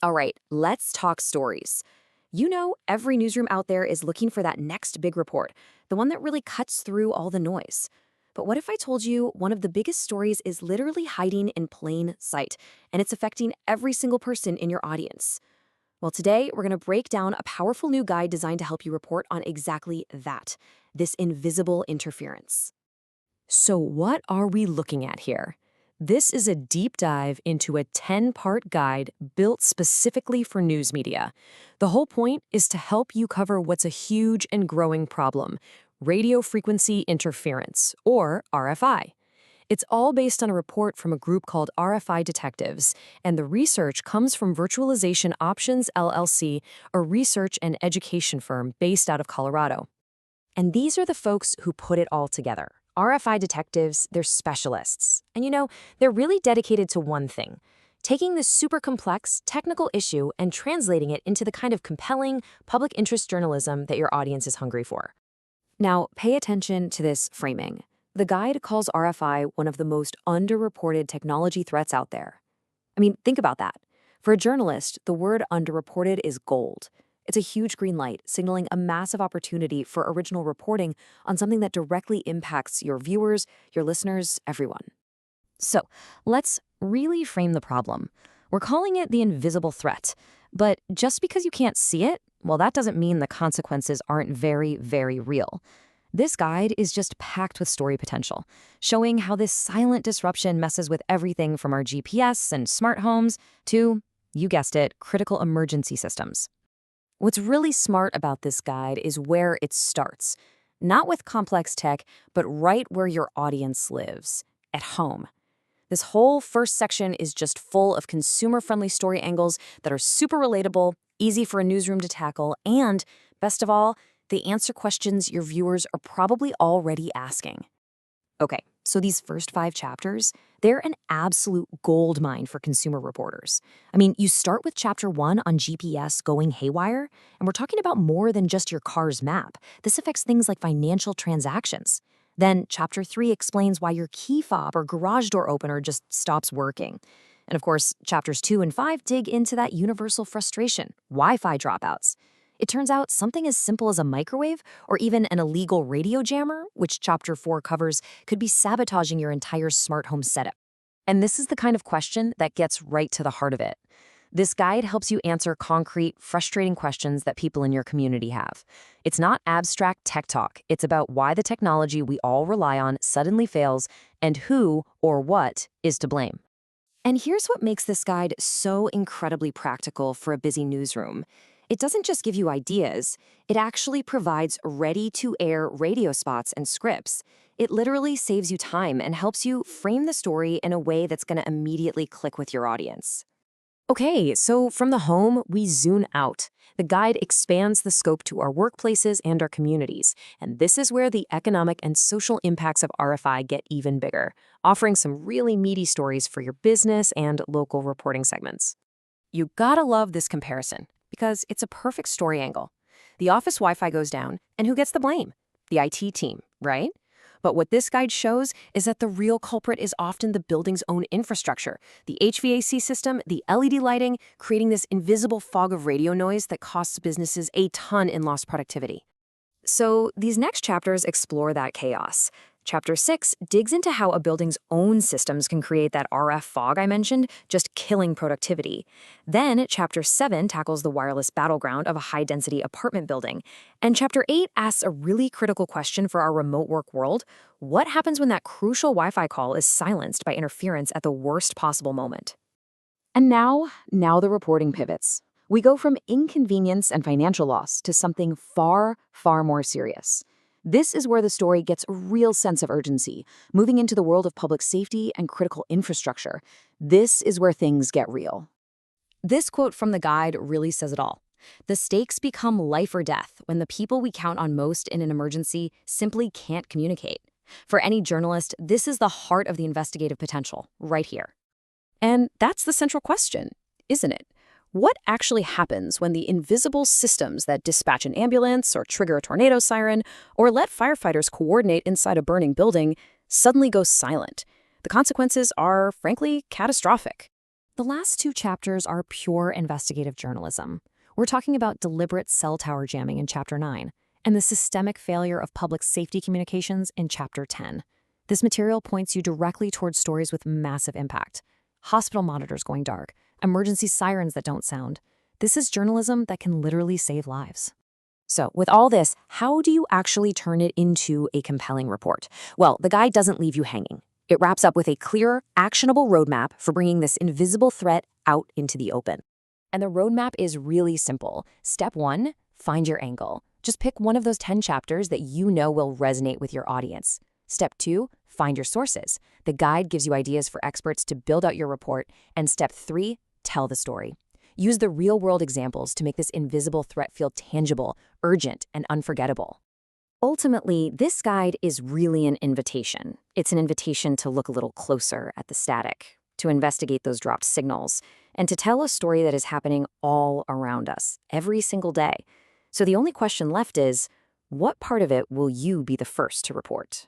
All right, let's talk stories. You know, every newsroom out there is looking for that next big report, the one that really cuts through all the noise. But what if I told you one of the biggest stories is literally hiding in plain sight, and it's affecting every single person in your audience? Well, today we're going to break down a powerful new guide designed to help you report on exactly that, this invisible interference. So, what are we looking at here? This is a deep dive into a 10-part guide built specifically for news media. The whole point is to help you cover what's a huge and growing problem: radio frequency interference, or RFI. It's all based on a report from a group called RFI Detectives, and the research comes from Virtualization Options LLC, a research and education firm based out of Colorado. And these are the folks who put it all together. RFI detectives, they're specialists. And they're really dedicated to one thing: taking this super complex technical issue and translating it into the kind of compelling public interest journalism that your audience is hungry for. Now, pay attention to this framing. The guide calls RFI one of the most underreported technology threats out there. I mean, think about that. For a journalist, the word underreported is gold. It's a huge green light, signaling a massive opportunity for original reporting on something that directly impacts your viewers, your listeners, everyone. So, let's really frame the problem. We're calling it the invisible threat. But just because you can't see it, well, that doesn't mean the consequences aren't very, very real. This guide is just packed with story potential, showing how this silent disruption messes with everything from our GPS and smart homes to, you guessed it, critical emergency systems. What's really smart about this guide is where it starts. Not with complex tech, but right where your audience lives, at home. This whole first section is just full of consumer-friendly story angles that are super relatable, easy for a newsroom to tackle, and, best of all, they answer questions your viewers are probably already asking. Okay, so these first 5 chapters, they're an absolute goldmine for consumer reporters. I mean, you start with chapter 1 on GPS going haywire, and we're talking about more than just your car's map. This affects things like financial transactions. Then chapter 3 explains why your key fob or garage door opener just stops working. And of course, chapters 2 and 5 dig into that universal frustration: Wi-Fi dropouts. It turns out something as simple as a microwave or even an illegal radio jammer, which chapter 4 covers, could be sabotaging your entire smart home setup. And this is the kind of question that gets right to the heart of it. This guide helps you answer concrete, frustrating questions that people in your community have. It's not abstract tech talk. It's about why the technology we all rely on suddenly fails and who or what is to blame. And here's what makes this guide so incredibly practical for a busy newsroom. It doesn't just give you ideas, it actually provides ready-to-air radio spots and scripts. It literally saves you time and helps you frame the story in a way that's going to immediately click with your audience. Okay, so from the home, we zoom out. The guide expands the scope to our workplaces and our communities, and this is where the economic and social impacts of RFI get even bigger, offering some really meaty stories for your business and local reporting segments. You gotta love this comparison, because it's a perfect story angle. The office Wi-Fi goes down, and who gets the blame? The IT team, right? But what this guide shows is that the real culprit is often the building's own infrastructure, the HVAC system, the LED lighting, creating this invisible fog of radio noise that costs businesses a ton in lost productivity. So these next chapters explore that chaos. Chapter 6 digs into how a building's own systems can create that RF fog I mentioned, just killing productivity. Then Chapter 7 tackles the wireless battleground of a high-density apartment building. And Chapter 8 asks a really critical question for our remote work world: what happens when that crucial Wi-Fi call is silenced by interference at the worst possible moment? And now the reporting pivots. We go from inconvenience and financial loss to something far, far more serious. This is where the story gets a real sense of urgency, moving into the world of public safety and critical infrastructure. This is where things get real. This quote from the guide really says it all. The stakes become life or death when the people we count on most in an emergency simply can't communicate. For any journalist, this is the heart of the investigative potential, right here. And that's the central question, isn't it? What actually happens when the invisible systems that dispatch an ambulance or trigger a tornado siren or let firefighters coordinate inside a burning building suddenly go silent? The consequences are, frankly, catastrophic. The last two chapters are pure investigative journalism. We're talking about deliberate cell tower jamming in Chapter 9 and the systemic failure of public safety communications in Chapter 10. This material points you directly towards stories with massive impact. Hospital monitors going dark, emergency sirens that don't sound. This is journalism that can literally save lives. So, with all this, how do you actually turn it into a compelling report? Well, the guide doesn't leave you hanging. It wraps up with a clear, actionable roadmap for bringing this invisible threat out into the open. And the roadmap is really simple. Step 1, find your angle. Just pick one of those 10 chapters that you know will resonate with your audience. Step 2, find your sources. The guide gives you ideas for experts to build out your report. And step 3, tell the story. Use the real-world examples to make this invisible threat feel tangible, urgent, and unforgettable. Ultimately, this guide is really an invitation. It's an invitation to look a little closer at the static, to investigate those dropped signals, and to tell a story that is happening all around us, every single day. So the only question left is, what part of it will you be the first to report?